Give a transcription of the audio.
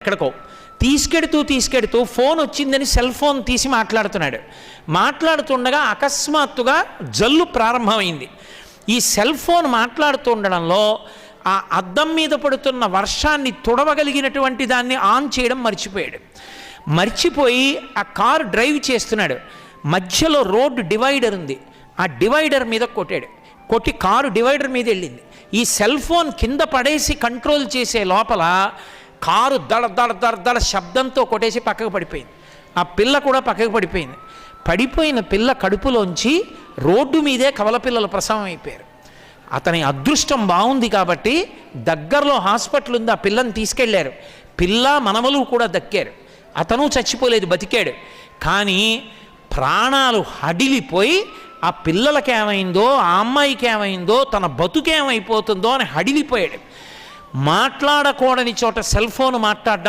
ఎక్కడికో. తీసుకెడుతూ ఫోన్ వచ్చిందని cell phone తీసి మాట్లాడుతుండగా అకస్మాత్తుగా జల్లు ప్రారంభమైంది. ఈ సెల్ ఫోన్ మాట్లాడుతుండడంలో ఆ అద్దం మీద పడుతున్న వర్షాన్ని తుడవగలిగినటువంటి దాన్ని ఆన్ చేయడం మర్చిపోయి ఆ కారు డ్రైవ్ చేస్తున్నాడు. మధ్యలో రోడ్డు డివైడర్ ఉంది, ఆ డివైడర్ మీద కొట్టి కారు డివైడర్ మీద వెళ్ళింది. ఈ సెల్ ఫోన్ కింద పడేసి కంట్రోల్ చేసే లోపల కారు దడ శబ్దంతో కొట్టేసి పక్కకు పడిపోయింది. ఆ పిల్ల కూడా పక్కకు పడిపోయింది. పడిపోయిన పిల్ల కడుపులోంచి రోడ్డు మీదే కవల పిల్లలు ప్రసవం అయిపోయారు. అతని అదృష్టం బాగుంది కాబట్టి దగ్గరలో హాస్పిటల్ ఉంది, ఆ పిల్లని తీసుకెళ్లారు. పిల్ల మనవలు కూడా దక్కారు. అతను చచ్చిపోలేదు, బతికాడు. కానీ ప్రాణాలు హడిలిపోయి ఆ పిల్లలకి ఏమైందో, ఆ అమ్మాయికి ఏమైందో, తన బతుకేమైపోతుందో అని హడిలిపోయాడు. మాట్లాడకూడని చోట సెల్ ఫోన్ మాట్లాడడం